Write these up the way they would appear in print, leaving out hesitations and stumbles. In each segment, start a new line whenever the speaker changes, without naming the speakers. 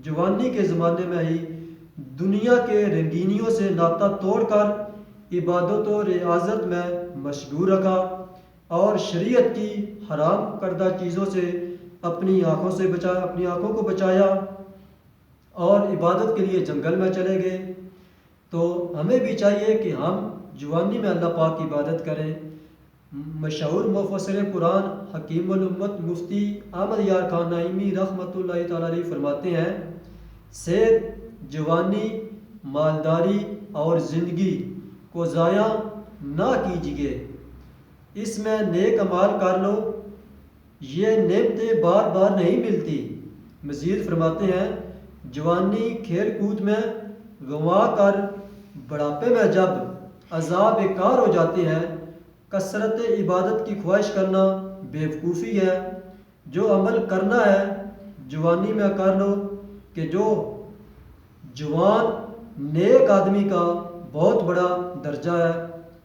جوانی کے زمانے میں ہی دنیا کے رنگینیوں سے ناطہ توڑ کر عبادت و ریاضت میں مشغول رکھا اور شریعت کی حرام کردہ چیزوں سے اپنی آنکھوں کو بچایا اور عبادت کے لیے جنگل میں چلے گئے۔ تو ہمیں بھی چاہیے کہ ہم جوانی میں اللہ پاک کی عبادت کریں۔ مشہور مفسر قرآن حکیم الامت مفتی احمد یار خان نعیمی رحمۃ اللہ تعالیٰ علیہ فرماتے ہیں، صحت، جوانی، مالداری اور زندگی کو ضائع نہ کیجیے، اس میں نیک اعمال کر لو، یہ نعمتیں بار بار نہیں ملتی۔ مزید فرماتے ہیں، جوانی کھیل کود میں گنوا کر بڑھاپے میں جب عذاب کار ہو جاتے ہیں۔ کثرت عبادت کی خواہش کرنا بیوقوفی ہے۔ جو عمل کرنا ہے جوانی میں کر لو، کہ جو جوان نیک آدمی کا بہت بڑا درجہ ہے۔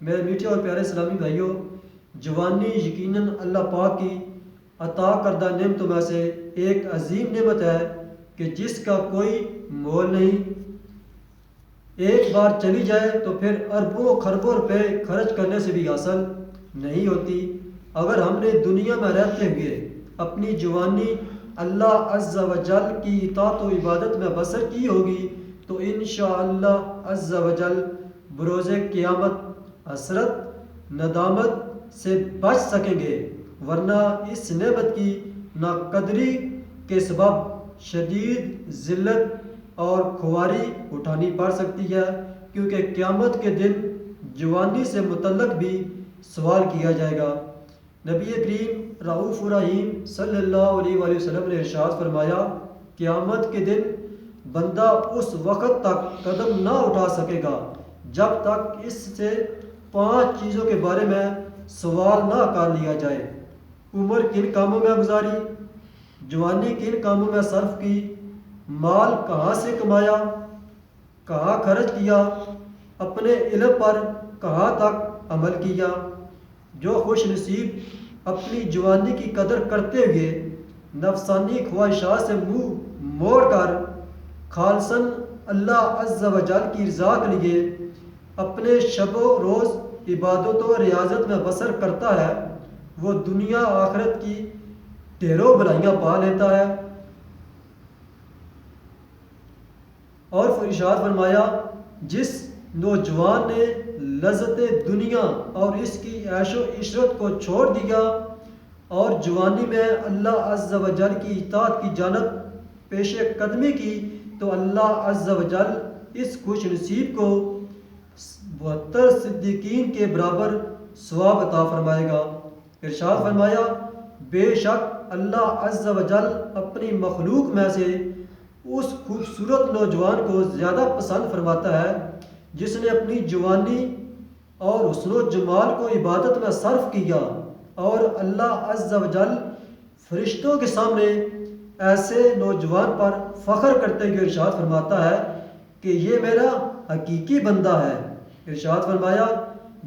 میرے میٹھے اور پیارے اسلامی بھائیوں، جوانی یقیناً اللہ پاک کی عطا کردہ نعمتوں میں سے ایک عظیم نعمت ہے کہ جس کا کوئی مول نہیں۔ ایک بار چلی جائے تو پھر اربوں خربوں روپے خرچ کرنے سے بھی حاصل نہیں ہوتی۔ اگر ہم نے دنیا میں رہتے ہوئے اپنی جوانی اللہ عز و جل کی اطاعت و عبادت میں بسر کی ہوگی تو انشاءاللہ عز و جل بروز قیامت حسرت ندامت سے بچ سکیں گے، ورنہ اس نعمت کی ناقدری کے سبب شدید ذلت اور خواری اٹھانی پڑ سکتی ہے، کیونکہ قیامت کے دن جوانی سے متعلق بھی سوال کیا جائے گا۔ نبی کریم رؤوف الرحیم صلی اللہ علیہ وآلہ وسلم نے ارشاد فرمایا، قیامت کے دن بندہ اس وقت تک قدم نہ اٹھا سکے گا جب تک اس سے 5 چیزوں کے بارے میں سوال نہ کر لیا جائے۔ عمر کن کاموں میں گزاری، جوانی کن کاموں میں صرف کی، مال کہاں سے کمایا، کہاں خرچ کیا، اپنے علم پر کہاں تک عمل کیا۔ جو خوش نصیب اپنی جوانی کی قدر کرتے ہوئے نفسانی خواہشات سے منہ موڑ کر خالصاً اللہ عز و جل کی رضا کے لیے اپنے شب و روز عبادت و ریاضت میں بسر کرتا ہے، وہ دنیا آخرت کی ڈھیروں بھلائیاں پا لیتا ہے۔ اور ارشاد فرمایا، جس نوجوان نے لذت دنیا اور اس کی عیش و عشرت کو چھوڑ دیا اور جوانی میں اللہ عز و جل کی اطاعت کی جانب پیش قدمی کی تو اللہ عز و جل اس خوش نصیب کو 72 صدیقین کے برابر ثواب عطا فرمائے گا۔ ارشاد فرمایا، بے شک اللہ عز و جل اپنی مخلوق میں سے اس خوبصورت نوجوان کو زیادہ پسند فرماتا ہے جس نے اپنی جوانی اور حسن و جمال کو عبادت میں صرف کیا، اور اللہ عز و جل فرشتوں کے سامنے ایسے نوجوان پر فخر کرتے ہوئے ارشاد فرماتا ہے کہ یہ میرا حقیقی بندہ ہے۔ ارشاد فرمایا،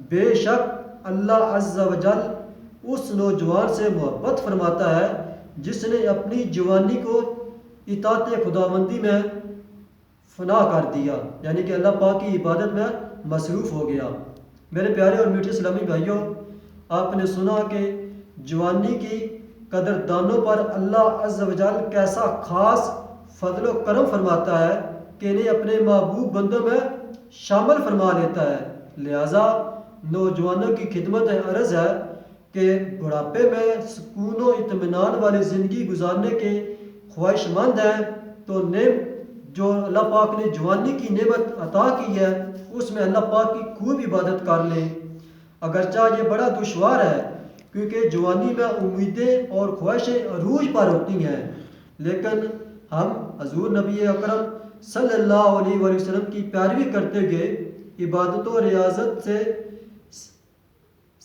بے شک اللہ عز و جل اس نوجوان سے محبت فرماتا ہے جس نے اپنی جوانی کو اطاعت خداوندی میں فنا کر دیا، یعنی کہ اللہ پاک کی عبادت میں مصروف ہو گیا۔ میرے پیارے اور میٹھے اسلامی بھائیوں، آپ نے سنا کہ جوانی کی قدردانوں پر اللہ عز و جل کیسا خاص فضل و کرم فرماتا ہے کہ انہیں اپنے محبوب بندوں میں شامل فرما لیتا ہے۔ لہٰذا نوجوانوں کی خدمت عرض ہے کہ بڑھاپے میں سکون و اطمینان والی زندگی گزارنے کے خواہش مند ہیں تو جو اللہ پاک نے جوانی کی نعمت عطا کی ہے اس میں اللہ پاک کی خوب عبادت کر لیں۔ اگرچہ یہ بڑا دشوار ہے کیونکہ جوانی میں امیدیں اور خواہشیں عروج پر ہوتی ہیں، لیکن ہم حضور نبی اکرم صلی اللہ علیہ وآلہ وسلم کی پیروی کرتے ہوئے عبادت و ریاضت سے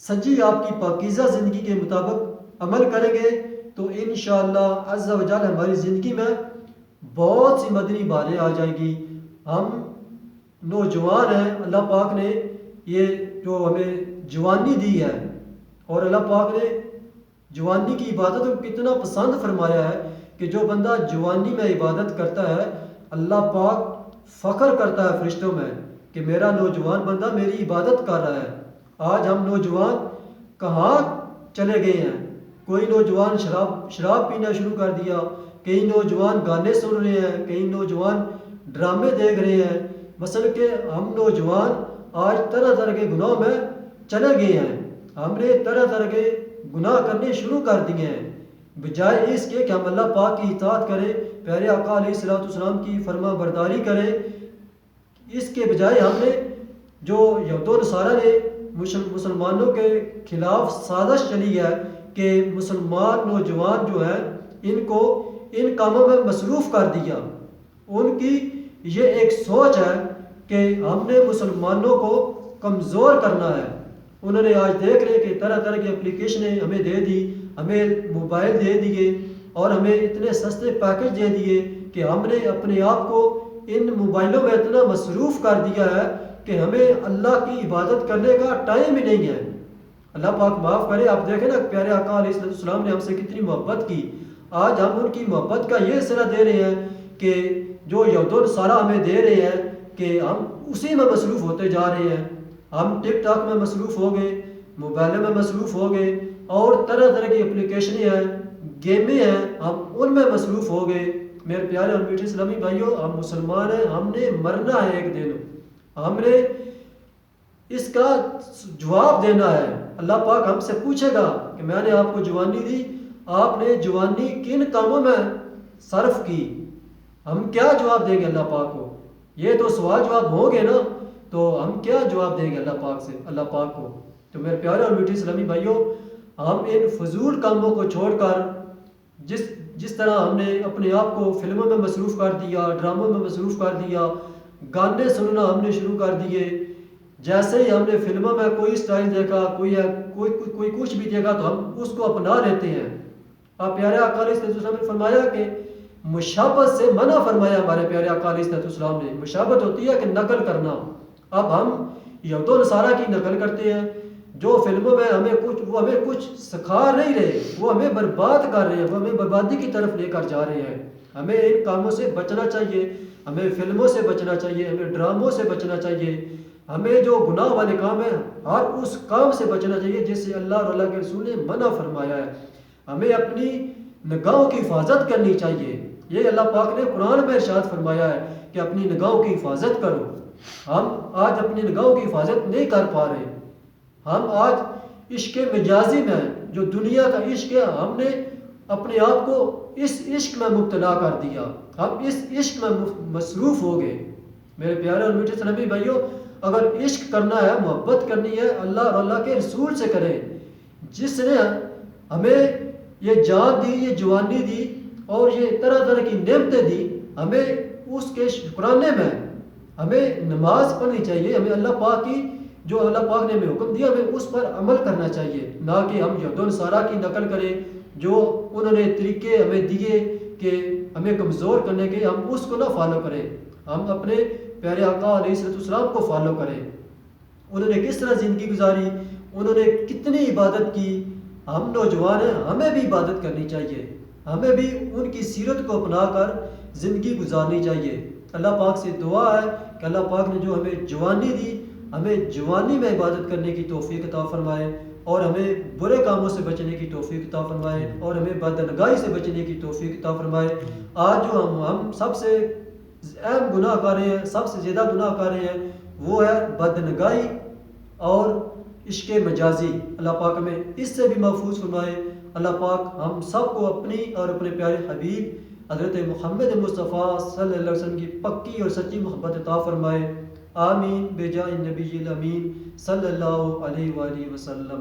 سجی آپ کی پاکیزہ زندگی کے مطابق عمل کریں گے تو انشاءاللہ عز و جل ہماری زندگی میں بہت سی مدنی بہاریں آ جائیں گی۔ ہم نوجوان ہیں، اللہ پاک نے یہ جو ہمیں جوانی دی ہے اور اللہ پاک نے جوانی کی عبادت کو کتنا پسند فرمایا ہے کہ جو بندہ جوانی میں عبادت کرتا ہے اللہ پاک فخر کرتا ہے فرشتوں میں کہ میرا نوجوان بندہ میری عبادت کر رہا ہے۔ آج ہم نوجوان کہاں چلے گئے ہیں؟ کوئی نوجوان شراب پینا شروع کر دیا، کئی نوجوان گانے سن رہے ہیں، کئی نوجوان ڈرامے دیکھ رہے ہیں۔ مثلا کہ ہم نوجوان آج طرح طرح کے گناہوں میں چلے گئے ہیں، ہم نے طرح طرح کے گناہ کرنے شروع کر دیے ہیں، بجائے اس کے کہ ہم اللہ پاک کی اطاعت کریں، پیارے آقا علیہ الصلوۃ والسلام کی فرما برداری کریں۔ اس کے بجائے ہم نے جو یہود و نصارہ نے مسلمانوں کے خلاف سازش چلی ہے کہ مسلمان نوجوان جو ہیں ان کو ان کاموں میں مصروف کر دیا۔ ان کی یہ ایک سوچ ہے کہ ہم نے مسلمانوں کو کمزور کرنا ہے۔ انہوں نے آج دیکھ رہے کہ طرح طرح کی اپلیکیشنیں ہمیں دے دی، ہمیں موبائل دے دیے اور ہمیں اتنے سستے پیکج دے دیے کہ ہم نے اپنے آپ کو ان موبائلوں میں اتنا مصروف کر دیا ہے کہ ہمیں اللہ کی عبادت کرنے کا ٹائم ہی نہیں ہے۔ اللہ پاک معاف کرے۔ آپ دیکھیں نا پیارے آقا علیہ السلام نے ہم سے کتنی محبت کی، آج ہم ان کی محبت کا یہ صلہ دے رہے ہیں کہ جو یہود و نصارہ ہمیں دے رہے ہیں کہ ہم اسی میں مصروف ہوتے جا رہے ہیں۔ ہم ٹک ٹاک میں مصروف ہو گئے، موبائلوں میں مصروف ہو گئے اور طرح طرح کی اپلیکیشنیں ہیں، گیمیں ہیں، ہم ان میں مصروف ہو گئے۔ میرے پیارے اور میٹھے اسلامی بھائیوں، ہم مسلمان ہیں، ہم نے مرنا ہے ایک دن، ہم نے اس کا جواب دینا ہے۔ اللہ پاک ہم سے پوچھے گا کہ میں نے آپ کو جوانی دی، آپ نے جوانی کن کاموں میں صرف کی؟ ہم کیا جواب دیں گے اللہ پاک کو؟ یہ تو سوال جواب ہوں گے نا، تو ہم کیا جواب دیں گے اللہ پاک کو؟ تو میرے پیارے اور میٹھے اسلامی بھائیوں، ہم ان فضول کاموں کو چھوڑ کر جس طرح ہم نے اپنے آپ کو فلموں میں مصروف کر دیا، ڈراموں میں مصروف کر دیا، گانے سننا ہم نے شروع کر دیے، جیسے ہی ہم نے فلموں میں کوئی سٹائل دیکھا، کوئی کچھ بھی دیکھا تو ہم اس کو اپنا لیتے ہیں۔ آپ پیارے آقا علیہ السلام نے فرمایا کہ مشابہت سے منع فرمایا، ہمارے پیارے آقا علیہ السلام نے۔ مشابہت ہوتی ہے کہ نقل کرنا۔ اب ہم یہود و نصارہ کی نقل کرتے ہیں، جو فلموں میں ہمیں کچھ سکھا نہیں رہے، وہ ہمیں برباد کر رہے ہیں، وہ ہمیں بربادی کی طرف لے کر جا رہے ہیں۔ ہمیں ان کاموں سے بچنا چاہیے، ہمیں فلموں سے بچنا چاہیے، ہمیں ڈراموں سے بچنا چاہیے، ہمیں جو گناہ والے کام ہیں ہر اس کام سے بچنا چاہیے جس سے اللہ اور اللہ کے رسول نے منع فرمایا ہے۔ ہمیں اپنی نگاہوں کی حفاظت کرنی چاہیے۔ یہ اللہ پاک نے قرآن میں ارشاد فرمایا ہے کہ اپنی نگاہوں کی حفاظت کرو۔ ہم آج اپنی نگاہوں کی حفاظت نہیں کر پا رہے۔ ہم آج عشق مجازی میں، جو دنیا کا عشق ہے، ہم نے اپنے آپ کو اس عشق میں مبتلا کر دیا، ہم اس عشق میں مصروف ہو گئے۔ میرے پیارے اور میٹھے اسلامی بھائیوں، اگر عشق کرنا ہے، محبت کرنی ہے، اللہ اور اللہ کے رسول سے کریں، جس نے ہمیں یہ جان دی، یہ جوانی دی اور یہ طرح طرح کی نعمتیں دی، ہمیں اس کے شکرانے میں ہمیں نماز پڑھنی چاہیے، ہمیں اللہ پاک کی جو اللہ پاک نے ہمیں حکم دیا ہمیں اس پر عمل کرنا چاہیے، نہ کہ ہم یہود و نصارہ کی نقل کریں جو انہوں نے طریقے ہمیں دیے کہ ہمیں کمزور کرنے کے، ہم اس کو نہ فالو کریں، ہم اپنے پیارے آقا علیہ السلام کو فالو کریں۔ انہوں نے کس طرح زندگی گزاری، انہوں نے کتنی عبادت کی۔ ہم نوجوان ہیں، ہمیں بھی عبادت کرنی چاہیے، ہمیں بھی ان کی سیرت کو اپنا کر زندگی گزارنی چاہیے۔ اللہ پاک سے دعا ہے کہ اللہ پاک نے جو ہمیں جوانی دی، ہمیں جوانی میں عبادت کرنے کی توفیق عطا فرمائے اور ہمیں برے کاموں سے بچنے کی توفیق عطا فرمائے اور ہمیں بدنگاہی سے بچنے کی توفیق عطا فرمائے۔ آج جو ہم سب سے اہم گناہ کر رہے ہیں، سب سے زیادہ گناہ کر رہے ہیں، وہ ہے بدنگاہی اور عشق مجازی۔ اللہ پاک ہمیں اس سے بھی محفوظ فرمائے۔ اللہ پاک ہم سب کو اپنی اور اپنے پیارے حبیب حضرت محمد مصطفیٰ صلی اللہ علیہ وسلم کی پکی اور سچی محبت عطا فرمائے۔ آمین بجاہ النبی الامین صلی اللہ علیہ وآلہ وسلم۔